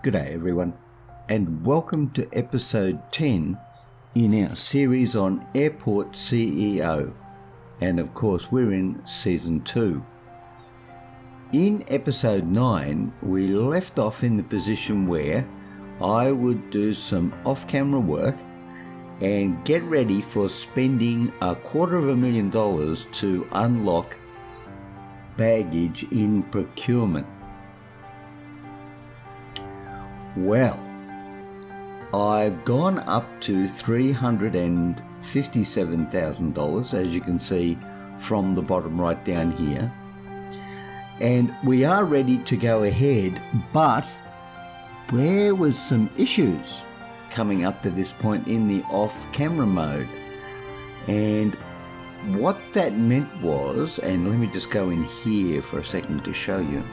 G'day everyone, and welcome to episode 10 in our series on Airport CEO, and of course we're in season 2. In episode 9 we left off in the position where I would do some off-camera work and get ready for spending $250,000 to unlock baggage in procurement. Well, I've gone up to $357,000, as you can see from the bottom right down here, and we are ready to go ahead, but there was some issues coming up to this point in the off-camera mode, and what that meant was, and let me just go in here for a second to show you.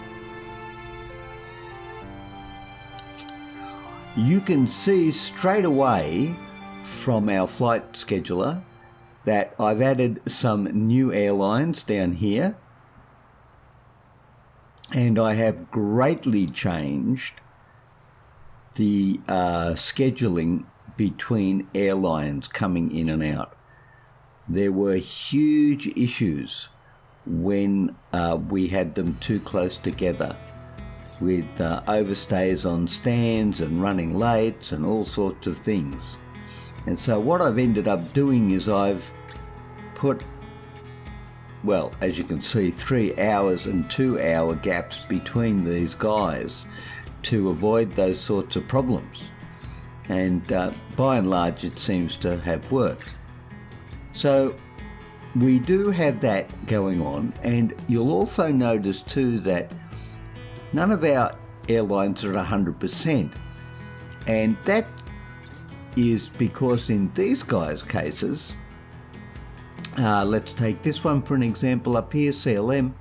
You can see straight away from our flight scheduler that I've added some new airlines down here, and I have greatly changed the scheduling between airlines coming in and out. There were huge issues when we had them too close together, with overstays on stands and running late and all sorts of things. And so what I've ended up doing is I've put, well, as you can see, 3 hours and 2 hour gaps between these guys to avoid those sorts of problems. And by and large it seems to have worked. So we do have that going on, and you'll also notice too that none of our airlines are at 100%, and that is because in these guys' cases, let's take this one for an example up here, CLM.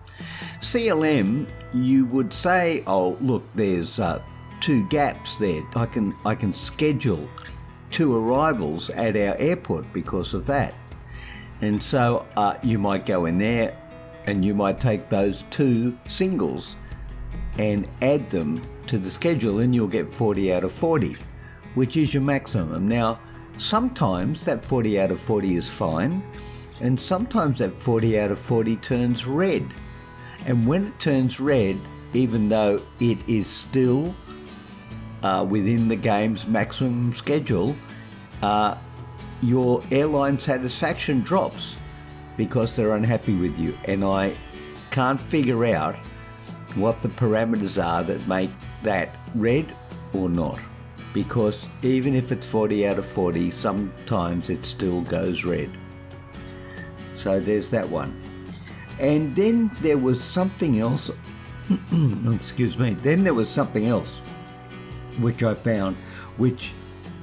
CLM, you would say, oh look, there's 2 gaps there. I can schedule 2 arrivals at our airport because of that. And so you might go in there and you might take those 2 singles and add them to the schedule, and you'll get 40 out of 40, which is your maximum. Now, sometimes that 40 out of 40 is fine, and sometimes that 40 out of 40 turns red. And when it turns red, even though it is still within the game's maximum schedule, your airline satisfaction drops because they're unhappy with you. And I can't figure out what the parameters are that make that red or not, because even if it's 40 out of 40, sometimes it still goes red. So there's that one. And then there was something else excuse me, then there was something else which I found, which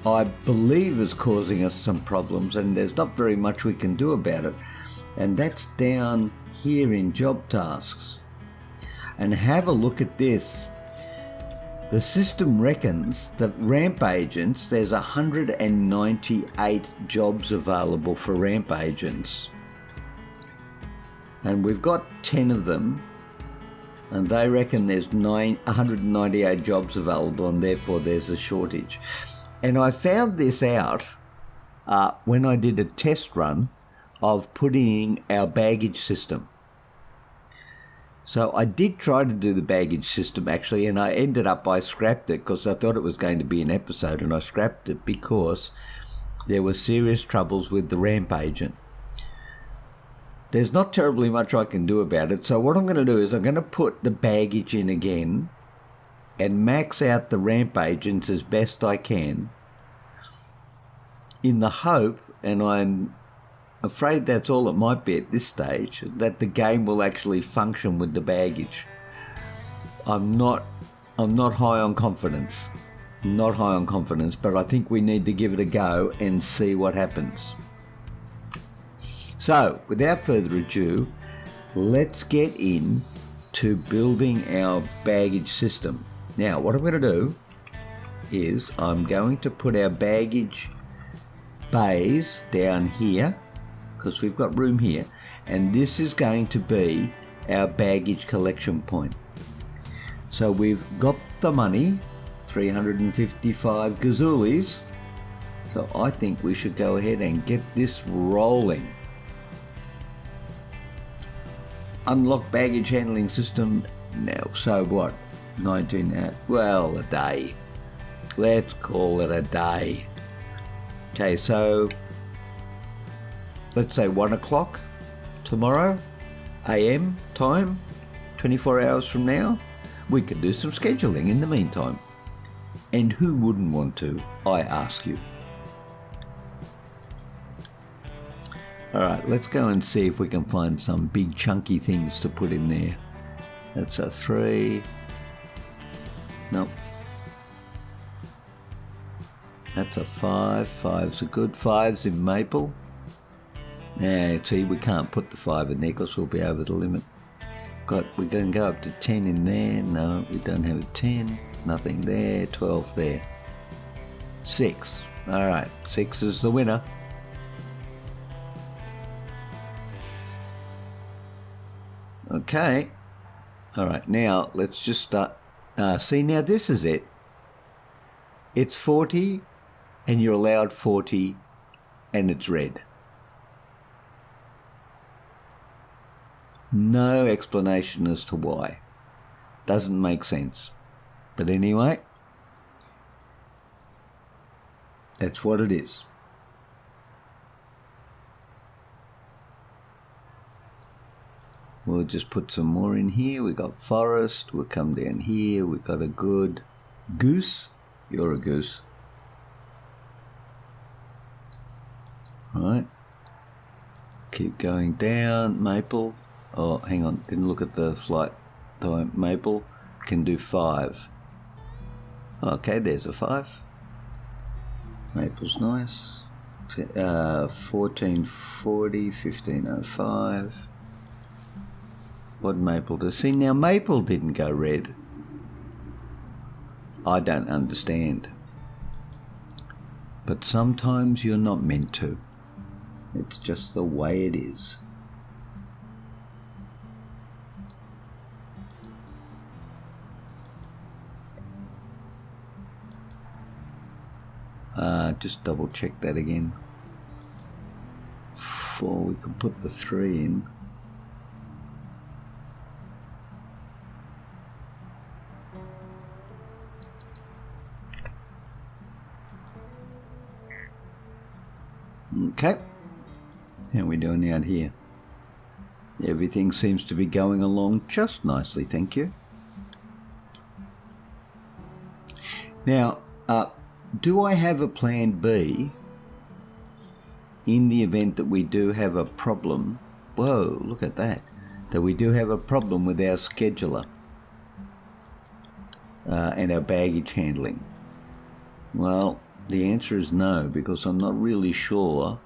I believe is causing us some problems, and there's not very much we can do about it, and that's down here in job tasks. And have a look at this. The system reckons that ramp agents, there's 198 jobs available for ramp agents. And we've got 10 of them, and they reckon there's 198 jobs available, and therefore there's a shortage. And I found this out when I did a test run of putting in our baggage system. So I did try to do the baggage system actually, and I scrapped it because I thought it was going to be an episode, and I scrapped it because there were serious troubles with the ramp agent. There's not terribly much I can do about it, so what I'm going to do is I'm going to put the baggage in again and max out the ramp agents as best I can, in the hope, and I'm afraid that's all it might be at this stage, that the game will actually function with the baggage. I'm not high on confidence. Not high on confidence, but I think we need to give it a go and see what happens. So, without further ado, let's get in to building our baggage system. Now, what I'm going to do is I'm going to put our baggage bays down here, because we've got room here, and this is going to be our baggage collection point. So we've got the money 355 gazoolies. So I think we should go ahead and get this rolling. Unlock baggage handling system now. So what? 19 out. Well, a day. Let's call it a day. Okay, so let's say 1 o'clock tomorrow, AM time, 24 hours from now. We can do some scheduling in the meantime. And who wouldn't want to, I ask you. Alright, let's go and see if we can find some big chunky things to put in there. That's a 3. Nope. That's a 5. 5's a good. 5's in maple. Now, see, we can't put the 5 in there because we'll be over the limit. We're going to go up to 10 in there. No, we don't have a 10. Nothing there. 12 there. 6. Alright, 6 is the winner. Okay. Alright, now let's just start. See, now this is it. It's 40 and you're allowed 40 and it's red. No explanation as to why. Doesn't make sense. But anyway, that's what it is. We'll just put some more in here. We got forest. We'll come down here. We've got a good goose. You're a goose. Right. Keep going down. Maple. Oh, hang on. Didn't look at the flight time. Maple can do 5. Okay, there's a 5. Maple's nice. 1440, 1505. What maple does? See, now maple didn't go red. I don't understand. But sometimes you're not meant to. It's just the way it is. Just double check that again. 4, we can put the 3 in. Okay, how are we doing out here? Everything seems to be going along just nicely, thank you. Now, do I have a plan B in the event that we do have a problem? Whoa, look at that. That we do have a problem with our scheduler and our baggage handling. Well, the answer is no, because I'm not really sure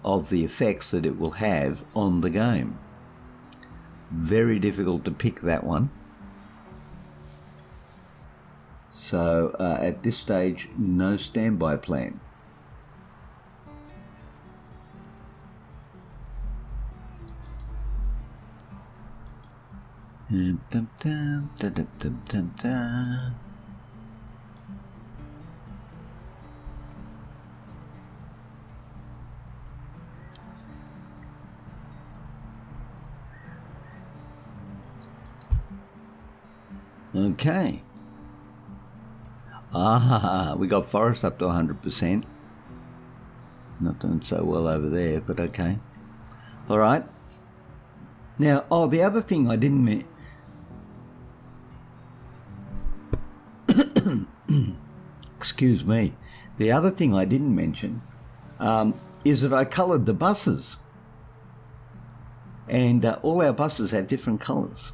of the effects that it will have on the game. Very difficult to pick that one. So at this stage, no standby plan. Okay. We got forest up to 100%. Not doing so well over there, but okay. All right. Now, the other thing I didn't excuse me. The other thing I didn't mention is that I coloured the buses, and all our buses have different colours.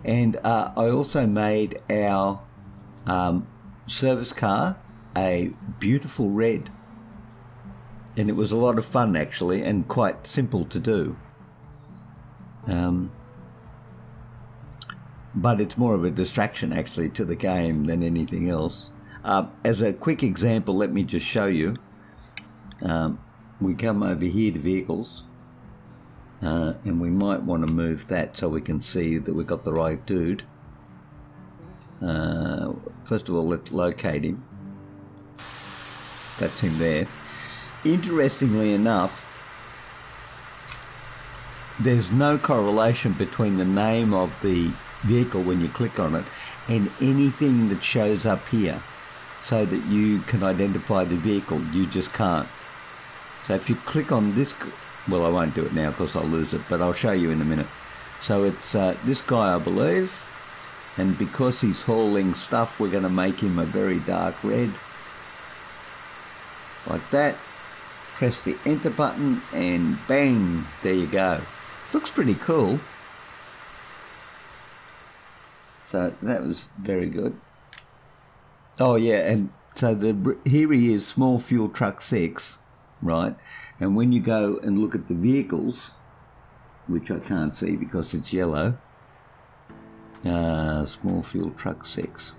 And I also made our service car a beautiful red, and it was a lot of fun actually, and quite simple to do. But it's more of a distraction actually to the game than anything else. As a quick example, let me just show you. We come over here to vehicles, and we might want to move that so we can see that we've got the right dude. First of all, let's locate him. That's him there. Interestingly enough, there's no correlation between the name of the vehicle when you click on it and anything that shows up here so that you can identify the vehicle. You just can't. So if you click on this, well, I won't do it now because I'll lose it, but I'll show you in a minute. So it's this guy, I believe, and because he's hauling stuff, we're going to make him a very dark red, like that. Press the enter button and bang, there you go. Looks pretty cool. So that was very good. Oh yeah, and so here he is, small fuel truck 6, right? And when you go and look at the vehicles, which I can't see because it's yellow, small fuel truck 6.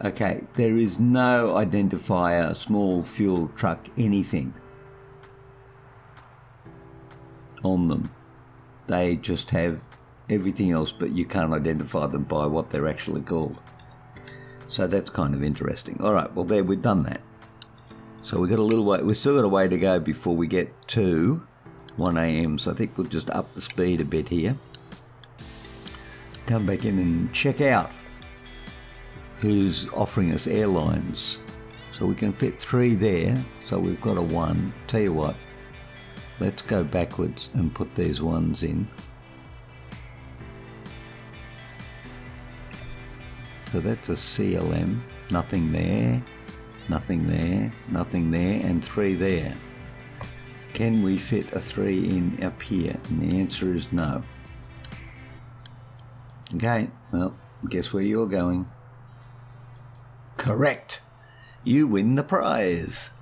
Okay, there is no identifier, small fuel truck, anything on them. They just have everything else, but you can't identify them by what they're actually called. So that's kind of interesting. All right, well there, we've done that. So we've got a little way, we've still got a way to go before we get to 1 AM. So I think we'll just up the speed a bit here. Come back in and check out who's offering us airlines. So we can fit 3 there, so we've got a 1. Tell you what, let's go backwards and put these ones in. So that's a CLM, nothing there, nothing there, nothing there, and 3 there. Can we fit a 3 in up here? And the answer is no. Okay, well, guess where you're going? Correct. You win the prize.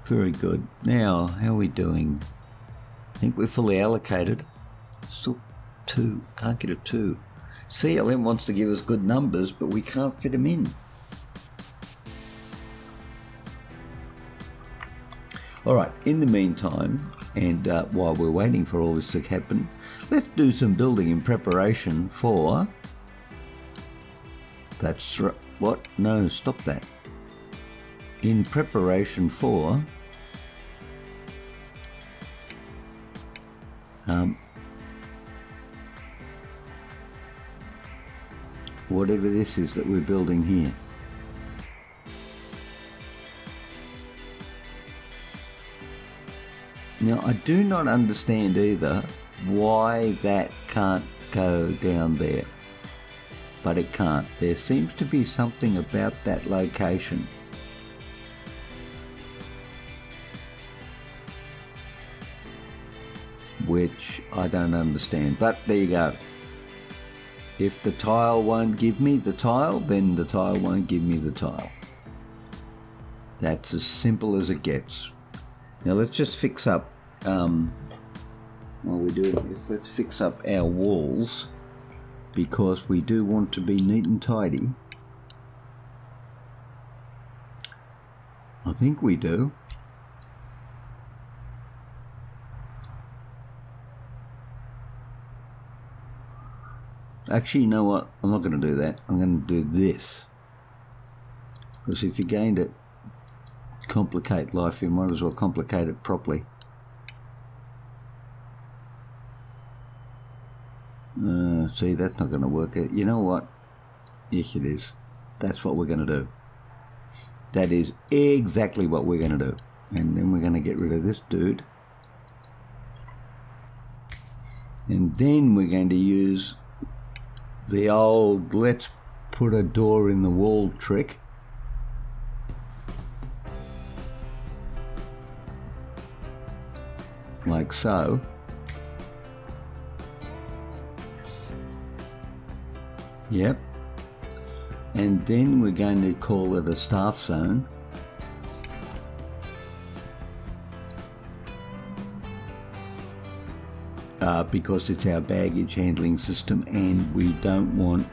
Very good. Now, how are we doing? I think we're fully allocated. Still 2. Can't get a 2. CLM wants to give us good numbers, but we can't fit them in. All right, in the meantime, and while we're waiting for all this to happen, let's do some building in preparation for... That's right. What? No, stop that. In preparation for... whatever this is that we're building here. Now, I do not understand either why that can't go down there, but it can't. There seems to be something about that location. Which I don't understand, but there you go. If the tile won't give me the tile, then the tile won't give me the tile. That's as simple as it gets. Now let's just fix up, while we're doing this, let's fix up our walls, because we do want to be neat and tidy. I think we do. Actually, you know what? I'm not going to do that. I'm going to do this. Because if you're going to complicate life, you might as well complicate it properly. See, that's not going to work. You know what? Yes, it is. That's what we're going to do. That is exactly what we're going to do. And then we're going to get rid of this dude. And then we're going to use the old let's put a door in the wall trick. Like so. Yep. And then we're going to call it a staff zone. Because it's our baggage handling system and we don't want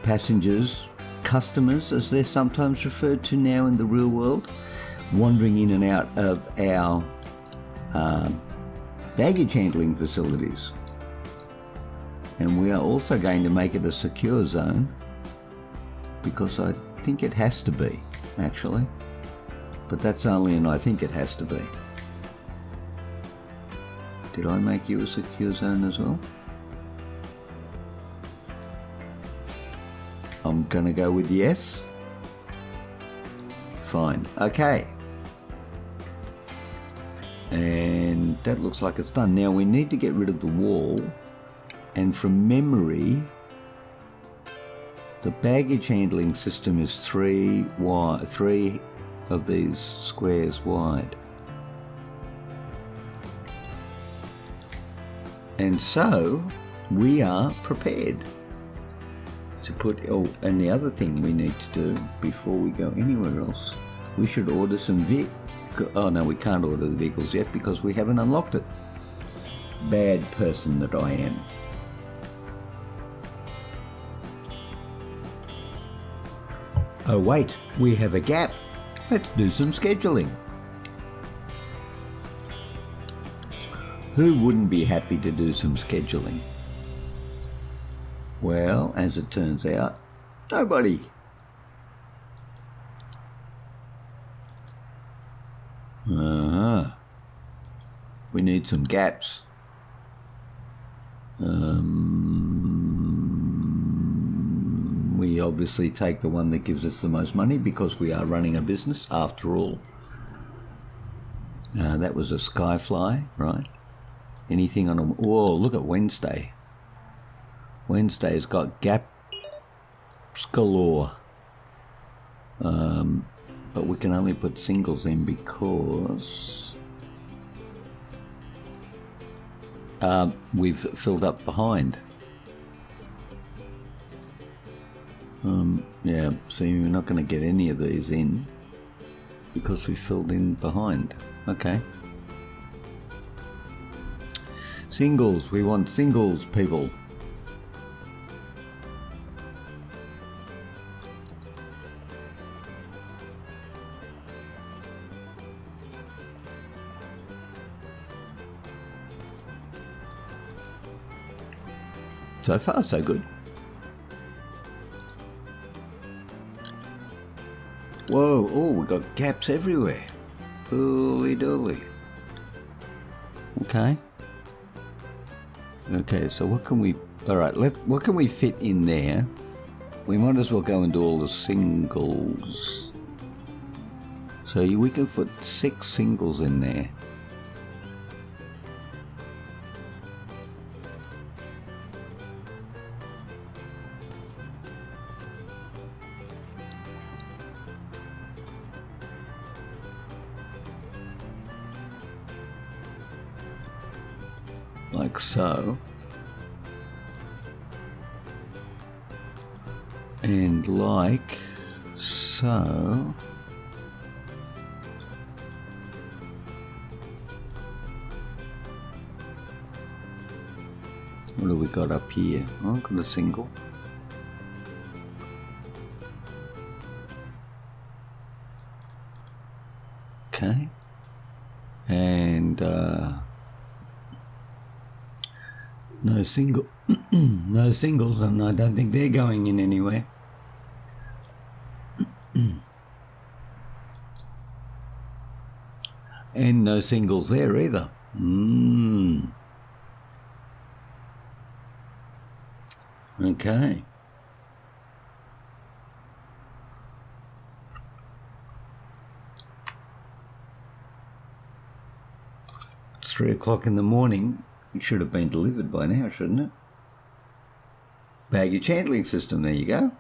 passengers customers, as they're sometimes referred to now in the real world, wandering in and out of our baggage handling facilities. And we are also going to make it a secure zone, because I think it has to be, actually. But that's only an I think it has to be. Did I make you a secure zone as well? I'm going to go with yes. Fine. Okay. And that looks like it's done. Now we need to get rid of the wall. And from memory, the baggage handling system is three of these squares wide. And so we are prepared to put, oh, and the other thing we need to do before we go anywhere else, we should order some oh no, we can't order the vehicles yet because we haven't unlocked it. Bad person that I am. Oh wait, we have a gap. Let's do some scheduling. Who wouldn't be happy to do some scheduling? Well, as it turns out, nobody. We need some gaps. We obviously take the one that gives us the most money because we are running a business after all. That was a Skyfly, right? Anything on a... Whoa, look at Wednesday. Wednesday's got gaps galore. But we can only put singles in because we've filled up behind. Yeah, so you're not going to get any of these in because we filled in behind. Okay. Singles, we want singles, people. So far, so good. Whoa, oh, we got gaps everywhere. Holy dooly. Okay. Okay, so what can we... Alright, what can we fit in there? We might as well go and do all the singles. So we can put 6 singles in there. Like so. And like so. What have we got up here? Oh, I've got a single. Okay. And no single, no singles, and I don't think they're going in anywhere. And no singles there either. Okay. It's 3 o'clock in the morning. It should have been delivered by now, shouldn't it? Baggage handling system, there you go.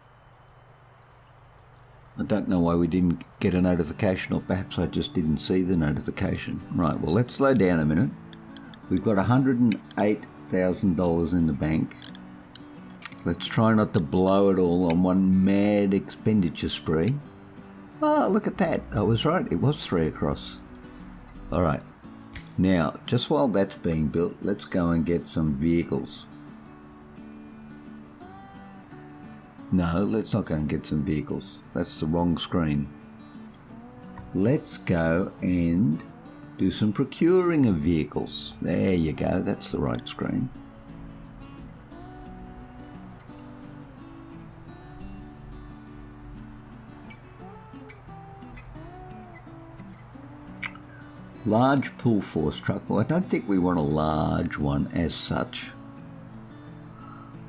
I don't know why we didn't get a notification, or perhaps I just didn't see the notification. Right, well, let's slow down a minute. We've got $108,000 in the bank. Let's try not to blow it all on one mad expenditure spree. Oh, look at that. I was right. It was 3 across. All right. Now, just while that's being built, let's go and get some vehicles. No, let's not go and get some vehicles. That's the wrong screen. Let's go and do some procuring of vehicles. There you go, that's the right screen. Large pull force truck. Well, I don't think we want a large one as such.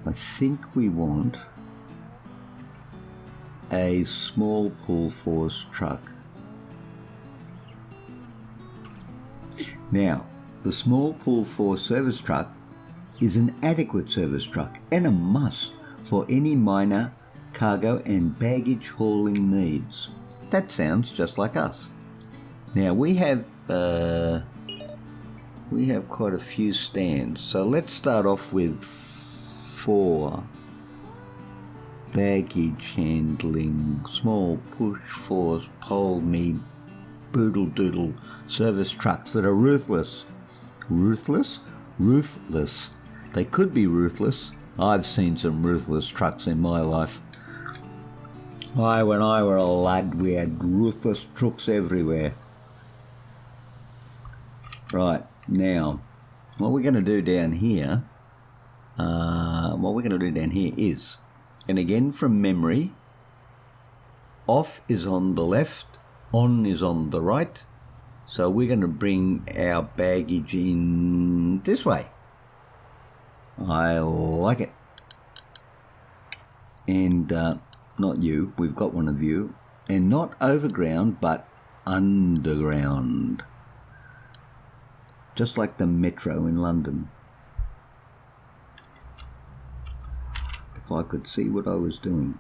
I think we want a small pull force truck. Now, the small pull force service truck is an adequate service truck and a must for any minor cargo and baggage hauling needs. That sounds just like us. Now we have quite a few stands, so let's start off with 4 baggage handling, small push force, pole me, boodle doodle service trucks that are ruthless. Ruthless? Ruthless. They could be ruthless. I've seen some ruthless trucks in my life. When I were a lad, we had ruthless trucks everywhere. Right, now, what we're going to do down here, is, and again from memory, off is on the left, on is on the right, so we're going to bring our baggage in this way. I like it. And not you, we've got one of you, and not overground but underground. Just like the metro in London. If I could see what I was doing.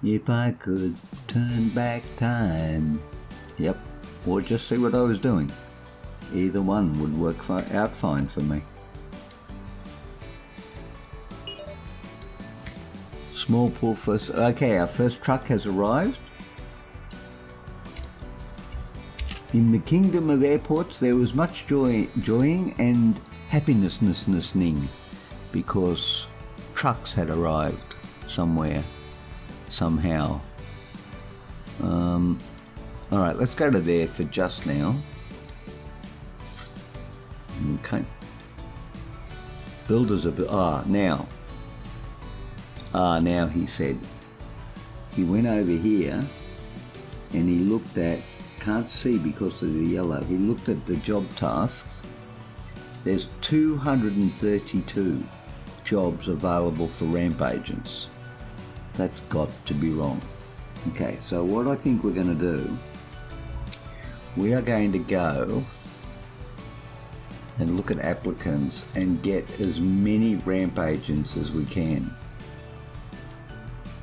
If I could turn back time. Yep, or just see what I was doing. Either one would work out fine for me. Small pull first. Okay, our first truck has arrived. In the kingdom of airports, there was much joying and happiness-ning because trucks had arrived somewhere, somehow. All right, let's go to there for just now. Okay. Builders are now he said. He went over here and he looked at. Can't see because of the yellow. He looked at the job tasks. There's 232 jobs available for ramp agents. That's got to be wrong. Okay, so what I think we're going to do, we are going to go and look at applicants and get as many ramp agents as we can.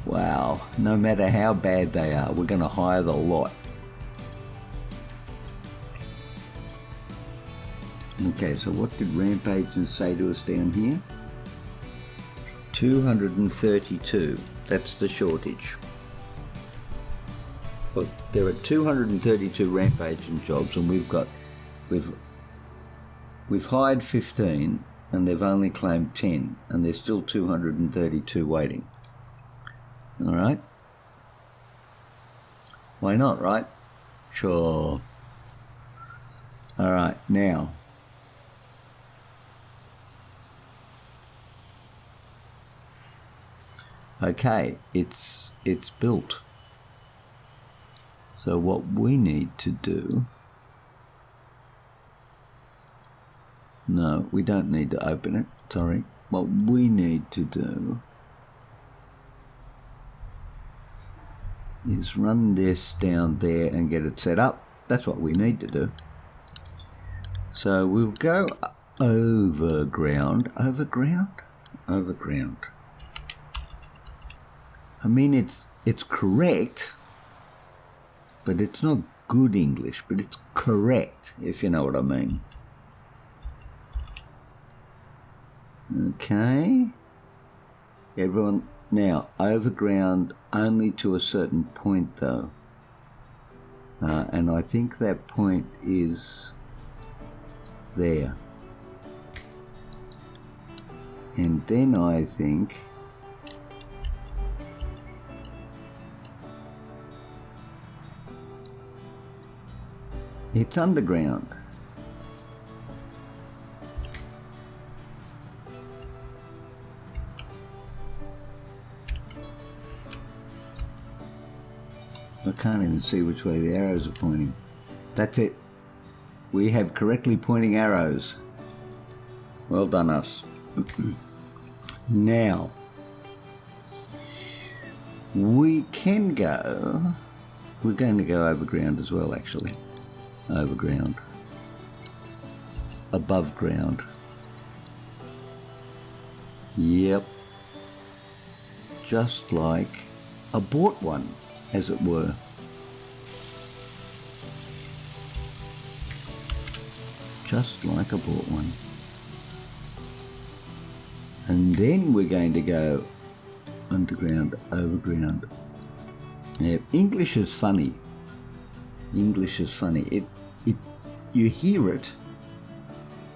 Wow, no matter how bad they are, we're going to hire the lot. Okay, so what did ramp agents say to us down here? 232. That's the shortage. Well, there are 232 ramp agent jobs, and we've hired 15, and they've only claimed 10, and there's still 232 waiting. All right. Why not, right? Sure. All right, now. Okay, it's built. So what we need to do... No, we don't need to open it, sorry. What we need to do is run this down there and get it set up. That's what we need to do. So we'll go overground. Overground. I mean, it's correct, but it's not good English, but it's correct, if you know what I mean. Okay. Everyone, now, overground only to a certain point, though. And I think that point is there. And then I think It's underground. I can't even see which way the arrows are pointing. That's it. We have correctly pointing arrows. Well done us. Now, we can go... We're going to go overground as well, actually. Overground. Above ground. Yep. Just like a bought one, as it were. Just like a bought one. And then we're going to go underground, overground. Yeah, English is funny. English is funny. You hear it,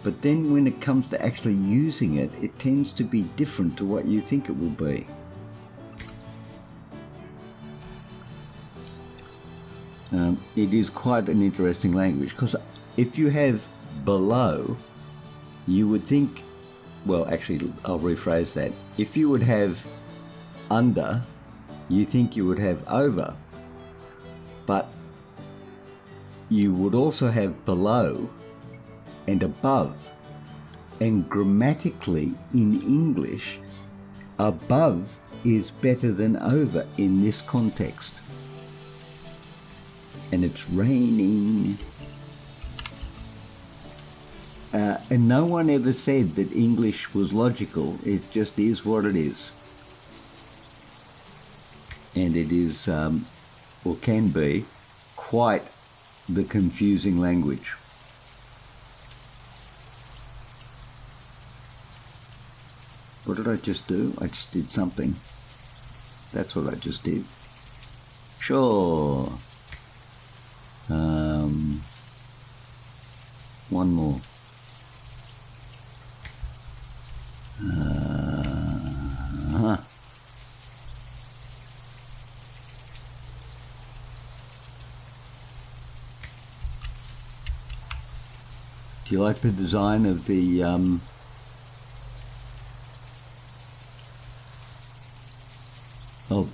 but then when it comes to actually using it, it tends to be different to what you think it will be. It is quite an interesting language, because if you have below, you would think, well, actually, I'll rephrase that. If you would have under, you think you would have over, but you would also have below and above. And grammatically in English, above is better than over in this context. And it's raining. And no one ever said that English was logical. It just is what it is. And it is, or can be, quite the confusing language. What did I just do? I just did something. That's what I just did. Sure. One more. Do you like the design of the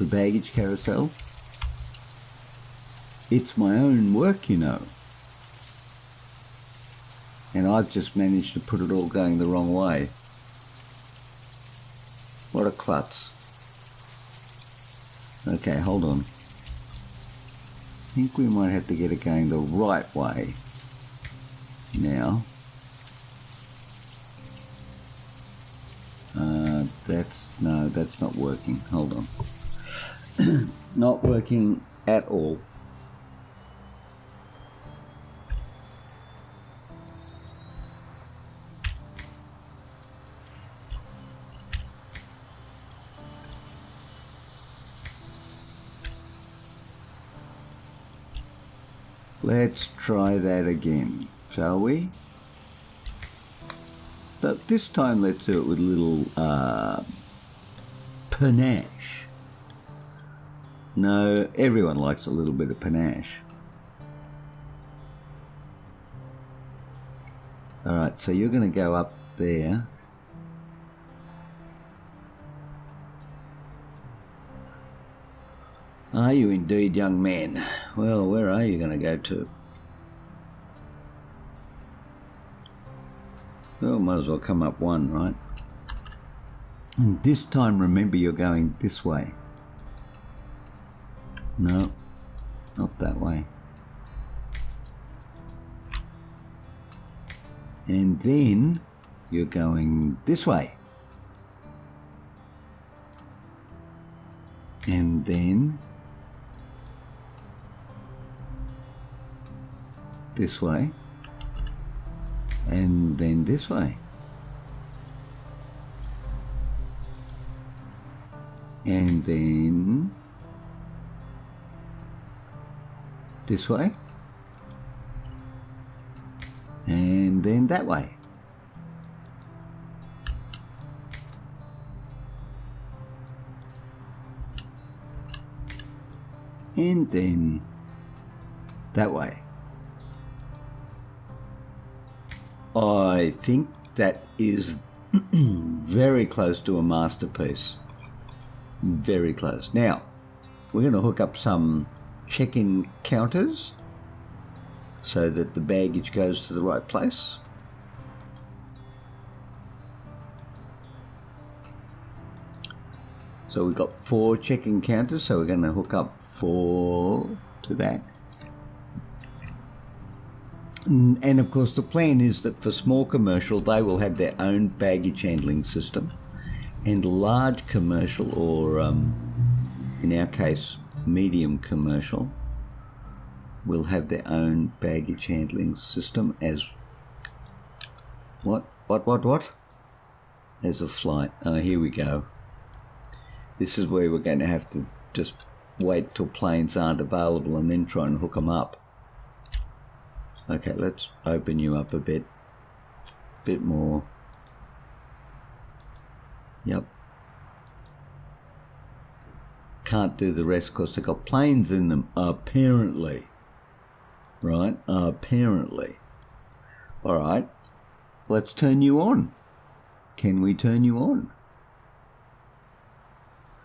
baggage carousel? It's my own work, you know. And I've just managed to put it all going the wrong way. What a klutz. Okay, hold on. I think we might have to get it going the right way now. That's not working. Hold on. Not working at all. Let's try that again, shall we? But this time let's do it with a little panache. No, everyone likes a little bit of panache. Alright, so you're going to go up there. Are you indeed, young man? Well, where are you going to go to? Well, might as well come up one, right? And this time, remember, you're going this way. No, not that way. And then you're going this way. And then this way. And then this way. And then this way. And then that way. And then that way. I think that is very close to a masterpiece. Very close. Now, we're going to hook up some check-in counters so that the baggage goes to the right place. So we've got 4 check-in counters, so we're going to hook up 4 to that. And of course the plan is that for small commercial they will have their own baggage handling system, and large commercial, or in our case medium commercial, will have their own baggage handling system as what? There's a flight. Oh, here we go. This is where we're going to have to just wait till planes aren't available and then try and hook them up. Okay, let's open you up a bit more. Yep. Can't do the rest because they've got planes in them, apparently. Right? Apparently. Alright, let's turn you on. Can we turn you on?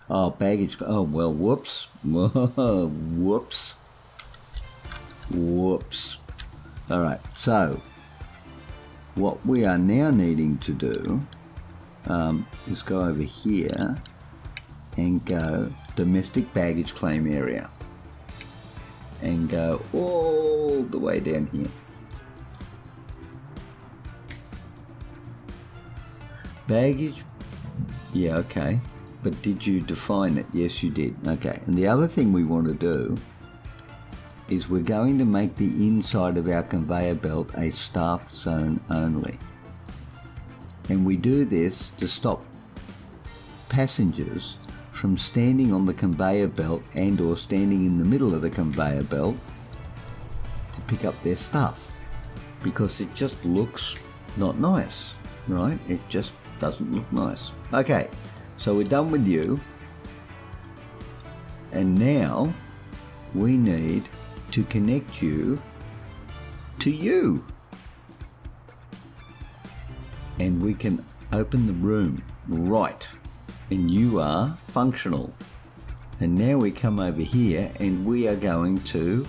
Oh, baggage. Oh, well, whoops. Whoops. Whoops. All right, so what we are now needing to do is go over here and go domestic baggage claim area and go all the way down here. Baggage, yeah, okay. But did you define it? Yes, you did. Okay, and the other thing we want to do is we're going to make the inside of our conveyor belt a staff zone only. And we do this to stop passengers from standing on the conveyor belt and or standing in the middle of the conveyor belt to pick up their stuff, because it just looks not nice, right? It just doesn't look nice. Okay. So we're done with you, and now we need to connect you to you, and we can open the room, right, and you are functional. And now we come over here and we are going to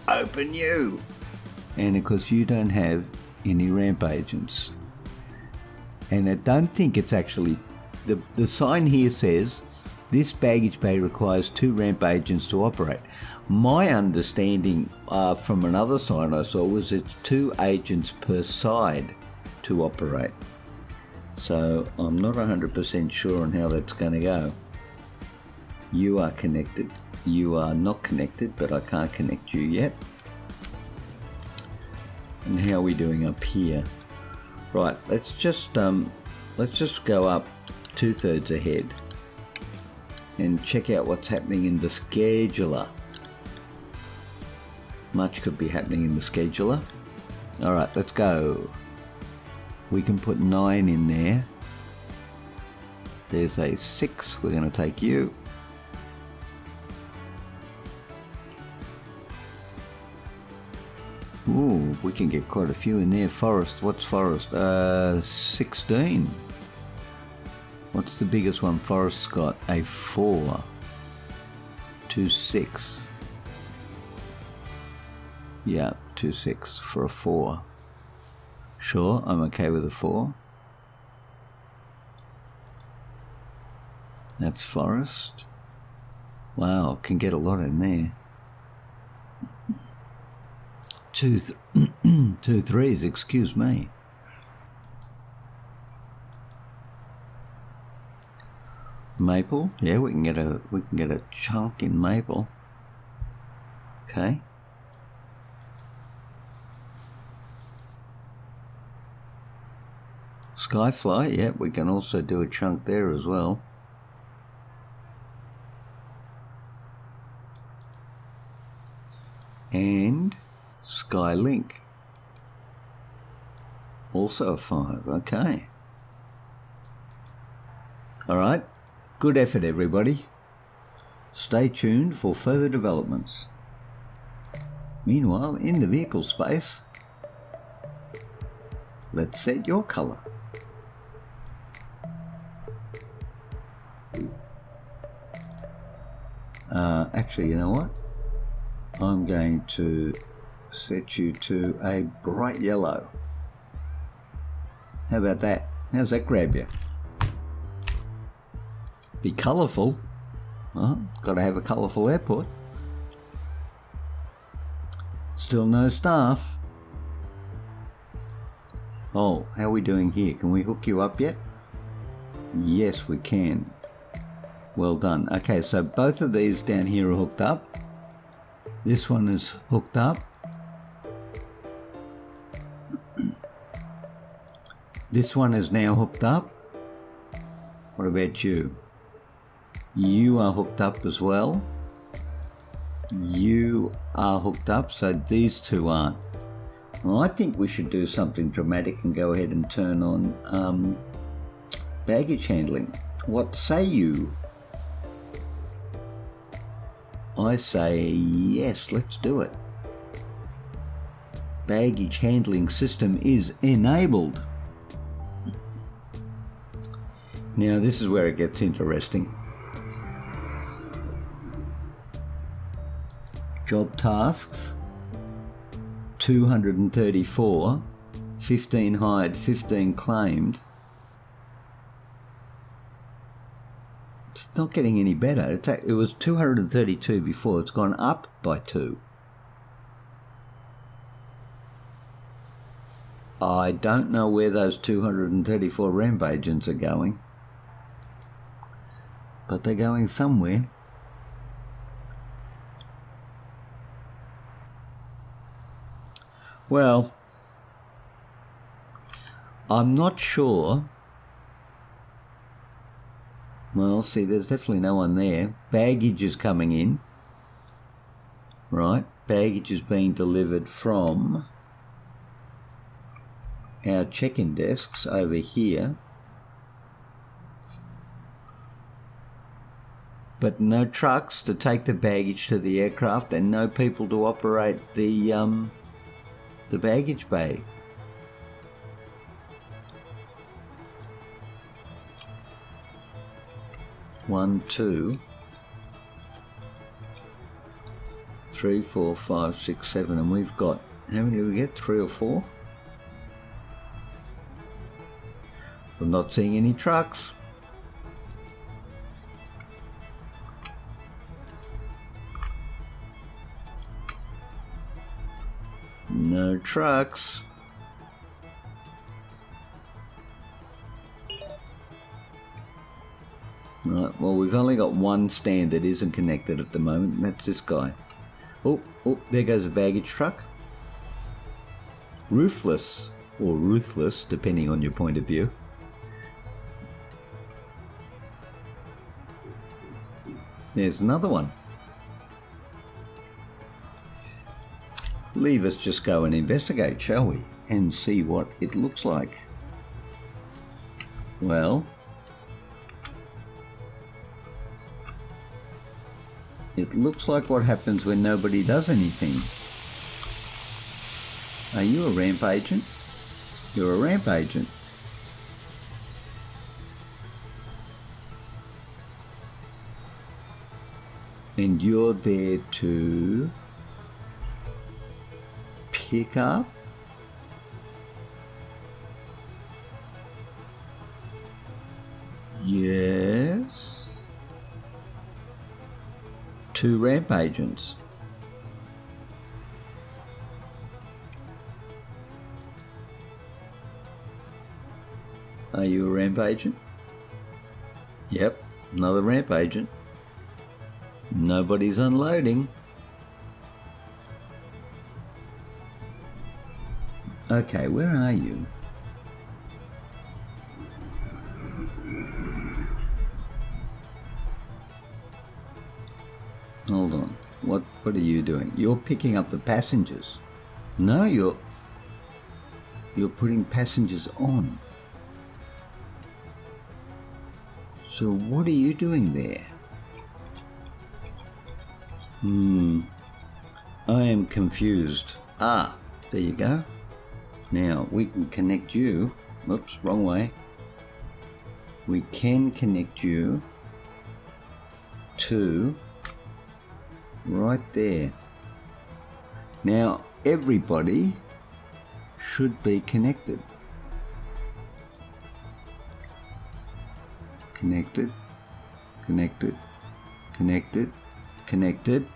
open you, and of course you don't have any ramp agents, and I don't think it's actually the sign here says this baggage bay requires 2 ramp agents to operate. My understanding from another sign I saw was it's 2 agents per side to operate. So I'm not 100% sure on how that's going to go. You are connected. You are not connected, but I can't connect you yet. And how are we doing up here? Right, let's just go up 2/3 ahead and check out what's happening in the scheduler. Much could be happening in the scheduler. Alright, let's go. We can put 9 in there. There's a 6. We're going to take you. Ooh, we can get quite a few in there. Forest, what's Forest? 16. What's the biggest one Forest's got? A 4. 2, 6. Yeah, 2, 6 for a 4. Sure, I'm okay with a 4. That's Forest. Wow, can get a lot in there. 2 3s, excuse me. Maple, yeah, we can get a chunk in Maple. Okay. Skyfly, yeah, we can also do a chunk there as well. And Skylink, also a 5, okay. Alright, good effort everybody. Stay tuned for further developments. Meanwhile, in the vehicle space, let's set your colour. Actually, you know what? I'm going to set you to a bright yellow. How about that? How's that grab you? Be colourful. Well, got to have a colourful airport. Still no staff. Oh, how are we doing here? Can we hook you up yet? Yes, we can. Well done. Okay, so both of these down here are hooked up. This one is hooked up. This one is now hooked up. What about you? You are hooked up as well. You are hooked up, so these two aren't. Well, I think we should do something dramatic and go ahead and turn on baggage handling. What say you? I say yes, let's do it. Baggage handling system is enabled. Now this is where it gets interesting. Job tasks, 234, 15 hired, 15 claimed. It's not getting any better. It was 232 before. It's gone up by 2. I don't know where those 234 ramp agents are going, but they're going somewhere. Well, I'm not sure. Well, see, there's definitely no one there. Baggage is coming in. Right, baggage is being delivered from our check-in desks over here. But no trucks to take the baggage to the aircraft and no people to operate the baggage bay. One, 2, 3, 4, 5, 6, 7, and we've got, how many do we get? 3 or 4? I'm not seeing any trucks. No trucks. Right, well, we've only got one stand that isn't connected at the moment, and that's this guy. Oh, there goes a baggage truck. Roofless, or ruthless, depending on your point of view. There's another one. Leave us just go and investigate, shall we? And see what it looks like. Well, it looks like what happens when nobody does anything. Are you a ramp agent? You're a ramp agent. And you're there to pick up yes, 2 ramp agents. Are you a ramp agent? Yep, another ramp agent. Nobody's unloading. Okay, where are you? Hold on. What are you doing? You're picking up the passengers. No, you're putting passengers on. So what are you doing there? I am confused. Ah, there you go. Now we can connect you, oops, wrong way. We can connect you to right there. Now everybody should be connected. Connected, connected, connected, connected.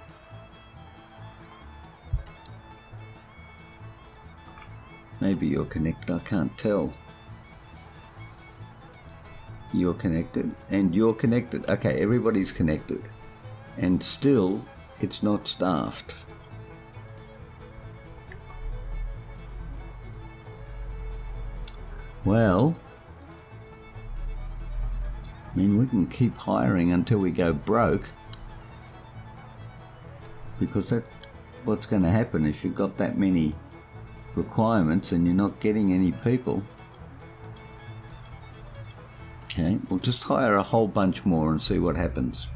Maybe you're connected, I can't tell. You're connected and you're connected. Okay, everybody's connected. And still, it's not staffed. Well, I mean, we can keep hiring until we go broke, because that's what's going to happen if you've got that many requirements and you're not getting any people. Okay, we'll just hire a whole bunch more and see what happens.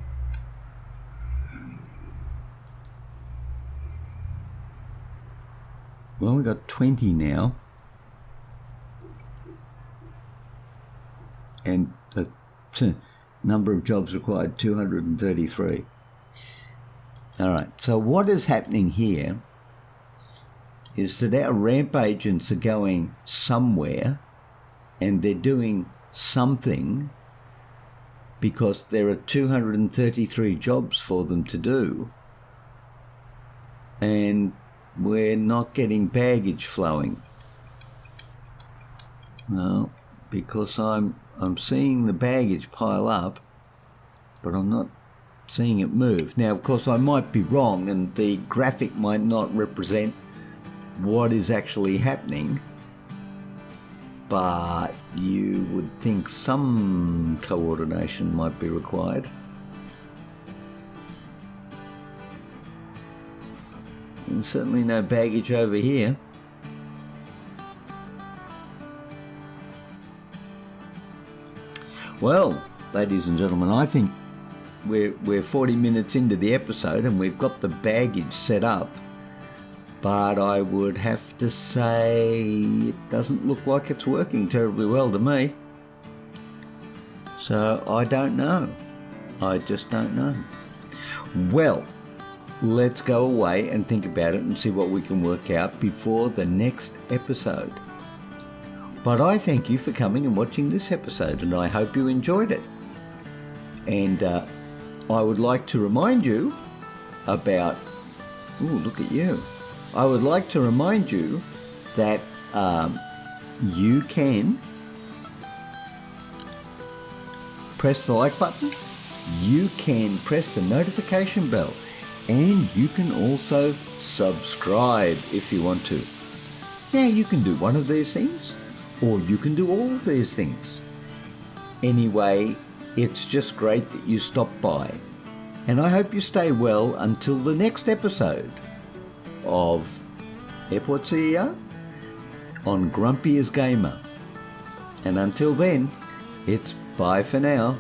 Well, we've got 20 now. And the number of jobs required, 233. All right, so what is happening here is that our ramp agents are going somewhere and they're doing something because there are 233 jobs for them to do, and we're not getting baggage flowing. Well, because I'm seeing the baggage pile up, but I'm not seeing it move. Now, of course, I might be wrong and the graphic might not represent what is actually happening, but you would think some coordination might be required. There's certainly no baggage over here. Well, ladies and gentlemen, I think we're 40 minutes into the episode and we've got the baggage set up, but I would have to say it doesn't look like it's working terribly well to me. So I don't know. I just don't know. Well, let's go away and think about it and see what we can work out before the next episode. But I thank you for coming and watching this episode, and I hope you enjoyed it. And I would like to remind you about... Ooh, look at you. I would like to remind you that you can press the like button, you can press the notification bell, and you can also subscribe if you want to. Now, you can do one of these things, or you can do all of these things. Anyway, it's just great that you stopped by. And I hope you stay well until the next episode of Airport CEO on Grumpy as Gamer. And until then, it's bye for now.